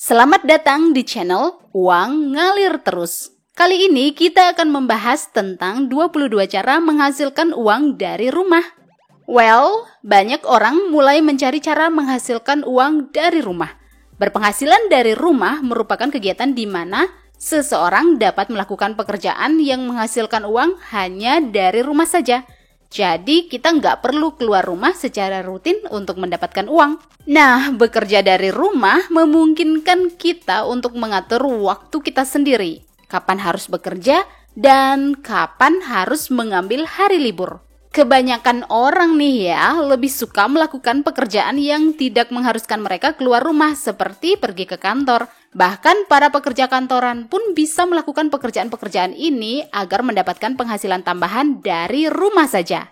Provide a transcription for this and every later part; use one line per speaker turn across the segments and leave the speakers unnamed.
Selamat datang di channel Uang Ngalir Terus. Kali ini kita akan membahas tentang 22 cara menghasilkan uang dari rumah. Well, banyak orang mulai mencari cara menghasilkan uang dari rumah. Berpenghasilan dari rumah merupakan kegiatan di mana seseorang dapat melakukan pekerjaan yang menghasilkan uang hanya dari rumah saja. Jadi kita nggak perlu keluar rumah secara rutin untuk mendapatkan uang. Nah, bekerja dari rumah memungkinkan kita untuk mengatur waktu kita sendiri. Kapan harus bekerja dan kapan harus mengambil hari libur. Kebanyakan orang nih ya, lebih suka melakukan pekerjaan yang tidak mengharuskan mereka keluar rumah seperti pergi ke kantor. Bahkan para pekerja kantoran pun bisa melakukan pekerjaan-pekerjaan ini agar mendapatkan penghasilan tambahan dari rumah saja.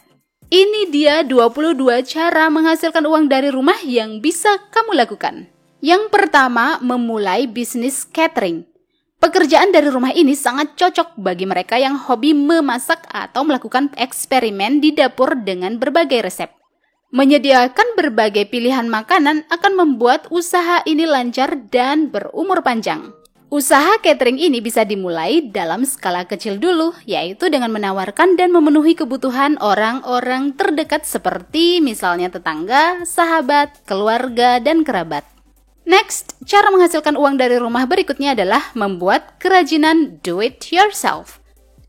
Ini dia 22 cara menghasilkan uang dari rumah yang bisa kamu lakukan. Yang pertama, memulai bisnis catering. Pekerjaan dari rumah ini sangat cocok bagi mereka yang hobi memasak atau melakukan eksperimen di dapur dengan berbagai resep. Menyediakan berbagai pilihan makanan akan membuat usaha ini lancar dan berumur panjang. Usaha catering ini bisa dimulai dalam skala kecil dulu, yaitu dengan menawarkan dan memenuhi kebutuhan orang-orang terdekat seperti misalnya tetangga, sahabat, keluarga, dan kerabat. Next, cara menghasilkan uang dari rumah berikutnya adalah membuat kerajinan do it yourself.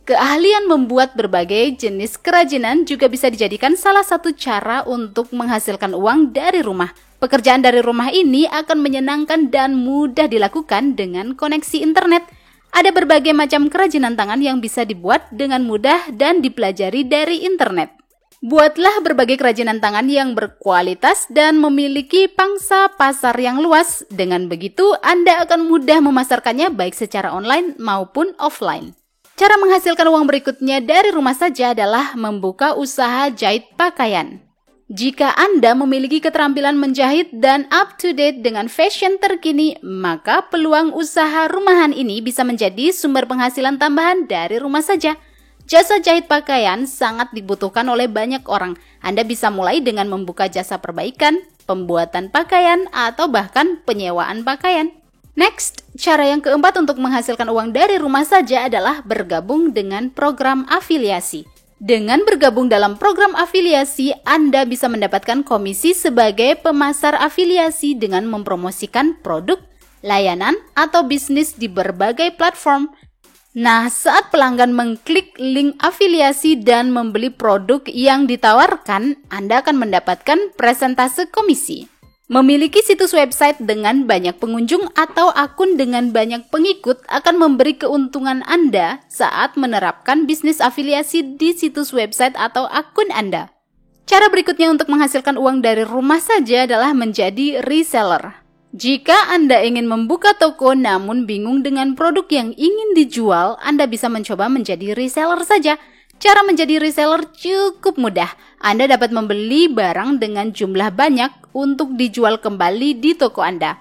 Keahlian membuat berbagai jenis kerajinan juga bisa dijadikan salah satu cara untuk menghasilkan uang dari rumah. Pekerjaan dari rumah ini akan menyenangkan dan mudah dilakukan dengan koneksi internet. Ada berbagai macam kerajinan tangan yang bisa dibuat dengan mudah dan dipelajari dari internet. Buatlah berbagai kerajinan tangan yang berkualitas dan memiliki pangsa pasar yang luas. Dengan begitu, Anda akan mudah memasarkannya baik secara online maupun offline. Cara menghasilkan uang berikutnya dari rumah saja adalah membuka usaha jahit pakaian. Jika Anda memiliki keterampilan menjahit dan up-to-date dengan fashion terkini, maka peluang usaha rumahan ini bisa menjadi sumber penghasilan tambahan dari rumah saja. Jasa jahit pakaian sangat dibutuhkan oleh banyak orang. Anda bisa mulai dengan membuka jasa perbaikan, pembuatan pakaian, atau bahkan penyewaan pakaian. Next, cara yang keempat untuk menghasilkan uang dari rumah saja adalah bergabung dengan program afiliasi. Dengan bergabung dalam program afiliasi, Anda bisa mendapatkan komisi sebagai pemasar afiliasi dengan mempromosikan produk, layanan, atau bisnis di berbagai platform. Nah, saat pelanggan mengklik link afiliasi dan membeli produk yang ditawarkan, Anda akan mendapatkan persentase komisi. Memiliki situs website dengan banyak pengunjung atau akun dengan banyak pengikut akan memberi keuntungan Anda saat menerapkan bisnis afiliasi di situs website atau akun Anda. Cara berikutnya untuk menghasilkan uang dari rumah saja adalah menjadi reseller. Jika Anda ingin membuka toko namun bingung dengan produk yang ingin dijual, Anda bisa mencoba menjadi reseller saja. Cara menjadi reseller cukup mudah. Anda dapat membeli barang dengan jumlah banyak untuk dijual kembali di toko Anda.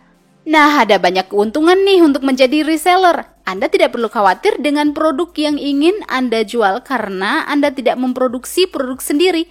Nah, ada banyak keuntungan nih untuk menjadi reseller. Anda tidak perlu khawatir dengan produk yang ingin Anda jual karena Anda tidak memproduksi produk sendiri.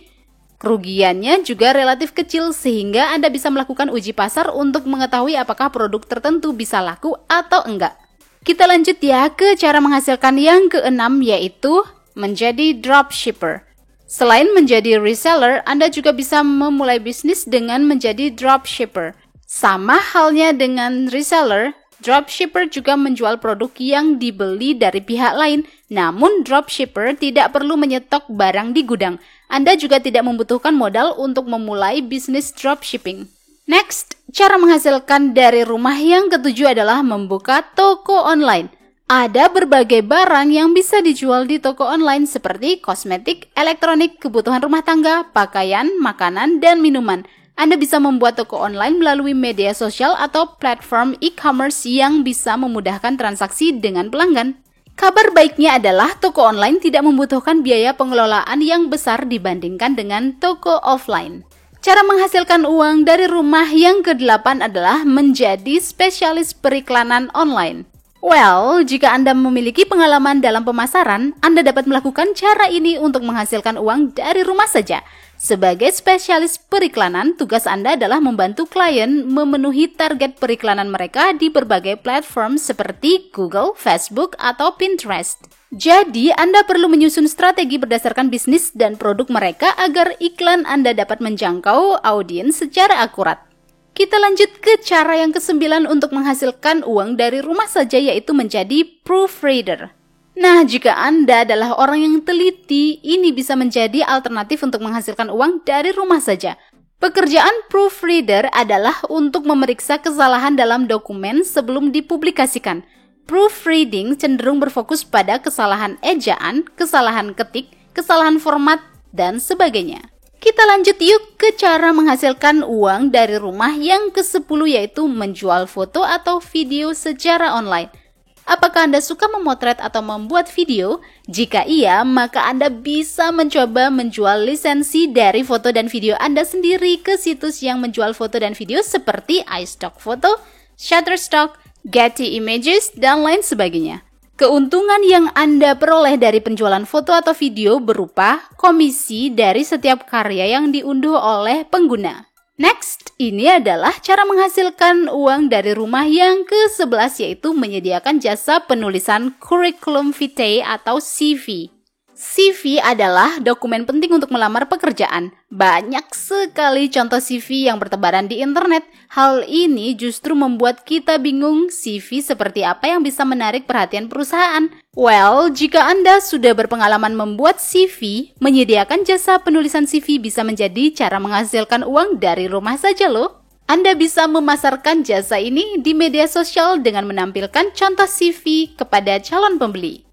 Kerugiannya juga relatif kecil sehingga Anda bisa melakukan uji pasar untuk mengetahui apakah produk tertentu bisa laku atau enggak. Kita lanjut ya ke cara menghasilkan yang keenam, yaitu menjadi dropshipper. Selain menjadi reseller, Anda juga bisa memulai bisnis dengan menjadi dropshipper. Sama halnya dengan reseller, dropshipper juga menjual produk yang dibeli dari pihak lain. Namun dropshipper tidak perlu menyetok barang di gudang. Anda juga tidak membutuhkan modal untuk memulai bisnis dropshipping. Next, cara menghasilkan dari rumah yang ketujuh adalah membuka toko online. Ada berbagai barang yang bisa dijual di toko online seperti kosmetik, elektronik, kebutuhan rumah tangga, pakaian, makanan, dan minuman. Anda bisa membuat toko online melalui media sosial atau platform e-commerce yang bisa memudahkan transaksi dengan pelanggan. Kabar baiknya adalah toko online tidak membutuhkan biaya pengelolaan yang besar dibandingkan dengan toko offline. Cara menghasilkan uang dari rumah yang ke-8 adalah menjadi spesialis periklanan online. Well, jika Anda memiliki pengalaman dalam pemasaran, Anda dapat melakukan cara ini untuk menghasilkan uang dari rumah saja. Sebagai spesialis periklanan, tugas Anda adalah membantu klien memenuhi target periklanan mereka di berbagai platform seperti Google, Facebook, atau Pinterest. Jadi, Anda perlu menyusun strategi berdasarkan bisnis dan produk mereka agar iklan Anda dapat menjangkau audiens secara akurat. Kita lanjut ke cara yang ke-9 untuk menghasilkan uang dari rumah saja, yaitu menjadi proofreader. Nah, jika Anda adalah orang yang teliti, ini bisa menjadi alternatif untuk menghasilkan uang dari rumah saja. Pekerjaan proofreader adalah untuk memeriksa kesalahan dalam dokumen sebelum dipublikasikan. Proofreading cenderung berfokus pada kesalahan ejaan, kesalahan ketik, kesalahan format, dan sebagainya. Kita lanjut yuk ke cara menghasilkan uang dari rumah yang ke-10, yaitu menjual foto atau video secara online. Apakah Anda suka memotret atau membuat video? Jika iya, maka Anda bisa mencoba menjual lisensi dari foto dan video Anda sendiri ke situs yang menjual foto dan video seperti iStock Photo, Shutterstock, Getty Images, dan lain sebagainya. Keuntungan yang Anda peroleh dari penjualan foto atau video berupa komisi dari setiap karya yang diunduh oleh pengguna. Next, ini adalah cara menghasilkan uang dari rumah yang ke-11, yaitu menyediakan jasa penulisan curriculum vitae atau CV. CV adalah dokumen penting untuk melamar pekerjaan. Banyak sekali contoh CV yang bertebaran di internet. Hal ini justru membuat kita bingung CV seperti apa yang bisa menarik perhatian perusahaan. Well, jika Anda sudah berpengalaman membuat CV, menyediakan jasa penulisan CV bisa menjadi cara menghasilkan uang dari rumah saja loh. Anda bisa memasarkan jasa ini di media sosial dengan menampilkan contoh CV kepada calon pembeli.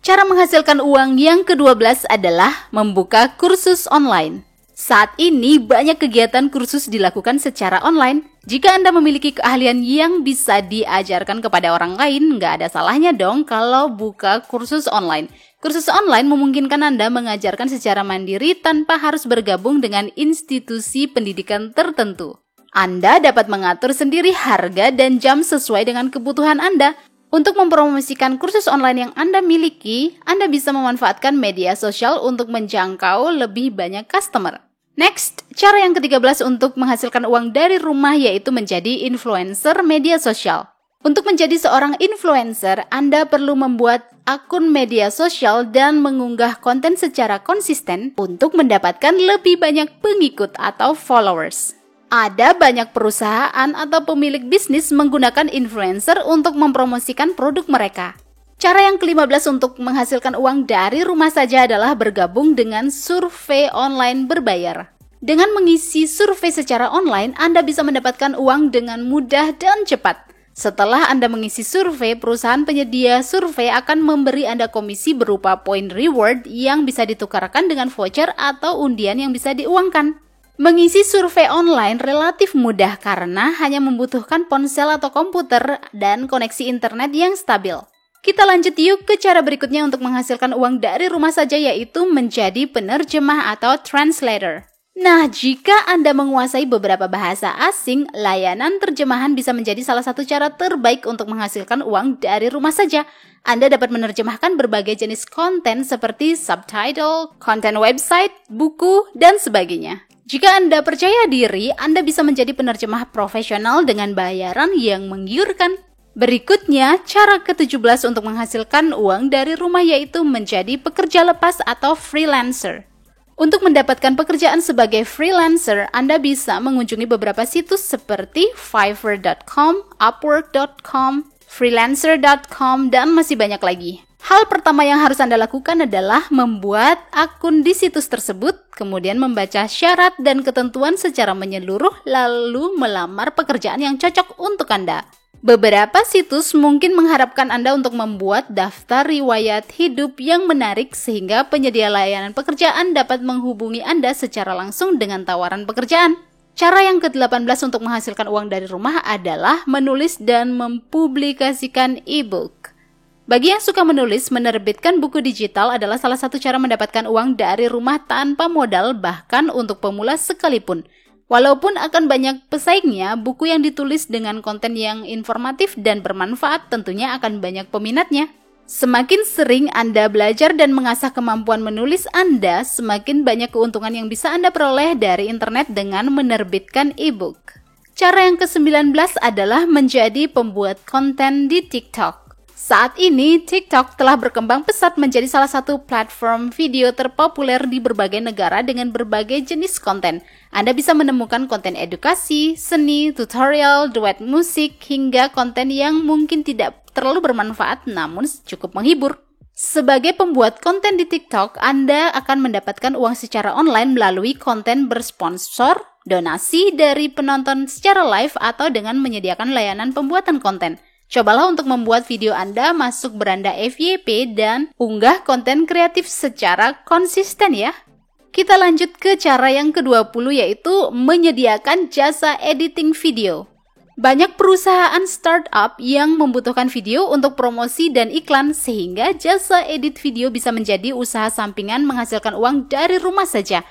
Cara menghasilkan uang yang ke-12 adalah membuka kursus online. Saat ini banyak kegiatan kursus dilakukan secara online. Jika Anda memiliki keahlian yang bisa diajarkan kepada orang lain, nggak ada salahnya dong kalau buka kursus online. Kursus online memungkinkan Anda mengajarkan secara mandiri tanpa harus bergabung dengan institusi pendidikan tertentu. Anda dapat mengatur sendiri harga dan jam sesuai dengan kebutuhan Anda. Untuk mempromosikan kursus online yang Anda miliki, Anda bisa memanfaatkan media sosial untuk menjangkau lebih banyak customer. Next, cara yang ke-13 untuk menghasilkan uang dari rumah yaitu menjadi influencer media sosial. Untuk menjadi seorang influencer, Anda perlu membuat akun media sosial dan mengunggah konten secara konsisten untuk mendapatkan lebih banyak pengikut atau followers. Ada banyak perusahaan atau pemilik bisnis menggunakan influencer untuk mempromosikan produk mereka. Cara yang ke-15 untuk menghasilkan uang dari rumah saja adalah bergabung dengan survei online berbayar. Dengan mengisi survei secara online, Anda bisa mendapatkan uang dengan mudah dan cepat. Setelah Anda mengisi survei, perusahaan penyedia survei akan memberi Anda komisi berupa poin reward yang bisa ditukarkan dengan voucher atau undian yang bisa diuangkan. Mengisi survei online relatif mudah karena hanya membutuhkan ponsel atau komputer dan koneksi internet yang stabil. Kita lanjut yuk ke cara berikutnya untuk menghasilkan uang dari rumah saja, yaitu menjadi penerjemah atau translator. Nah, jika Anda menguasai beberapa bahasa asing, layanan terjemahan bisa menjadi salah satu cara terbaik untuk menghasilkan uang dari rumah saja. Anda dapat menerjemahkan berbagai jenis konten seperti subtitle, konten website, buku, dan sebagainya. Jika Anda percaya diri, Anda bisa menjadi penerjemah profesional dengan bayaran yang menggiurkan. Berikutnya, cara ke-17 untuk menghasilkan uang dari rumah yaitu menjadi pekerja lepas atau freelancer. Untuk mendapatkan pekerjaan sebagai freelancer, Anda bisa mengunjungi beberapa situs seperti Fiverr.com, Upwork.com, Freelancer.com, dan masih banyak lagi. Hal pertama yang harus Anda lakukan adalah membuat akun di situs tersebut, kemudian membaca syarat dan ketentuan secara menyeluruh, lalu melamar pekerjaan yang cocok untuk Anda. Beberapa situs mungkin mengharapkan Anda untuk membuat daftar riwayat hidup yang menarik sehingga penyedia layanan pekerjaan dapat menghubungi Anda secara langsung dengan tawaran pekerjaan. Cara yang ke-18 untuk menghasilkan uang dari rumah adalah menulis dan mempublikasikan e-book. Bagi yang suka menulis, menerbitkan buku digital adalah salah satu cara mendapatkan uang dari rumah tanpa modal, bahkan untuk pemula sekalipun. Walaupun akan banyak pesaingnya, buku yang ditulis dengan konten yang informatif dan bermanfaat tentunya akan banyak peminatnya. Semakin sering Anda belajar dan mengasah kemampuan menulis Anda, semakin banyak keuntungan yang bisa Anda peroleh dari internet dengan menerbitkan e-book. Cara yang ke-19 adalah menjadi pembuat konten di TikTok. Saat ini, TikTok telah berkembang pesat menjadi salah satu platform video terpopuler di berbagai negara dengan berbagai jenis konten. Anda bisa menemukan konten edukasi, seni, tutorial, duet musik, hingga konten yang mungkin tidak terlalu bermanfaat namun cukup menghibur. Sebagai pembuat konten di TikTok, Anda akan mendapatkan uang secara online melalui konten bersponsor, donasi dari penonton secara live, atau dengan menyediakan layanan pembuatan konten. Cobalah untuk membuat video Anda masuk beranda FYP dan unggah konten kreatif secara konsisten ya. Kita lanjut ke cara yang ke-20, yaitu menyediakan jasa editing video. Banyak perusahaan startup yang membutuhkan video untuk promosi dan iklan, sehingga jasa edit video bisa menjadi usaha sampingan menghasilkan uang dari rumah saja.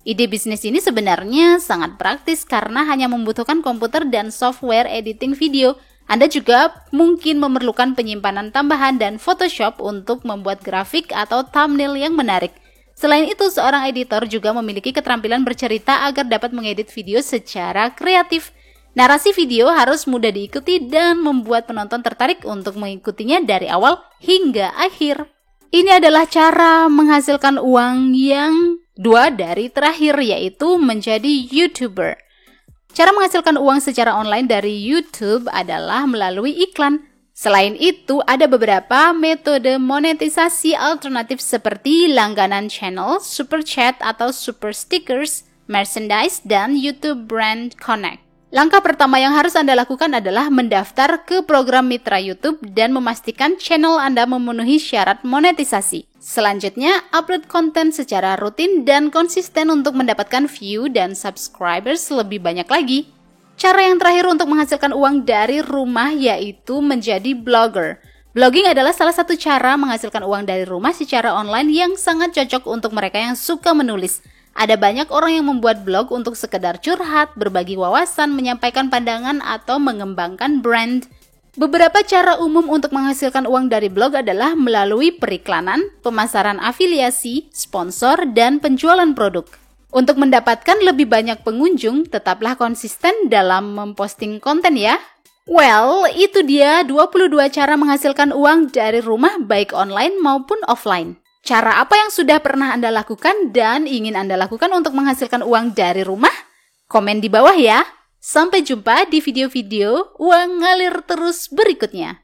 Ide bisnis ini sebenarnya sangat praktis karena hanya membutuhkan komputer dan software editing video. Anda juga mungkin memerlukan penyimpanan tambahan dan Photoshop untuk membuat grafik atau thumbnail yang menarik. Selain itu, seorang editor juga memiliki keterampilan bercerita agar dapat mengedit video secara kreatif. Narasi video harus mudah diikuti dan membuat penonton tertarik untuk mengikutinya dari awal hingga akhir. Ini adalah cara menghasilkan uang yang 2 dari terakhir, yaitu menjadi YouTuber. Cara menghasilkan uang secara online dari YouTube adalah melalui iklan. Selain itu, ada beberapa metode monetisasi alternatif seperti langganan channel, super chat atau super stickers, merchandise, dan YouTube Brand Connect. Langkah pertama yang harus Anda lakukan adalah mendaftar ke program mitra YouTube dan memastikan channel Anda memenuhi syarat monetisasi. Selanjutnya, upload konten secara rutin dan konsisten untuk mendapatkan view dan subscribers lebih banyak lagi. Cara yang terakhir untuk menghasilkan uang dari rumah yaitu menjadi blogger. Blogging adalah salah satu cara menghasilkan uang dari rumah secara online yang sangat cocok untuk mereka yang suka menulis. Ada banyak orang yang membuat blog untuk sekedar curhat, berbagi wawasan, menyampaikan pandangan, atau mengembangkan brand. Beberapa cara umum untuk menghasilkan uang dari blog adalah melalui periklanan, pemasaran afiliasi, sponsor, dan penjualan produk. Untuk mendapatkan lebih banyak pengunjung, tetaplah konsisten dalam memposting konten ya. Well, itu dia 22 cara menghasilkan uang dari rumah baik online maupun offline. Cara apa yang sudah pernah Anda lakukan dan ingin Anda lakukan untuk menghasilkan uang dari rumah? Komen di bawah ya. Sampai jumpa di video-video uang ngalir terus berikutnya.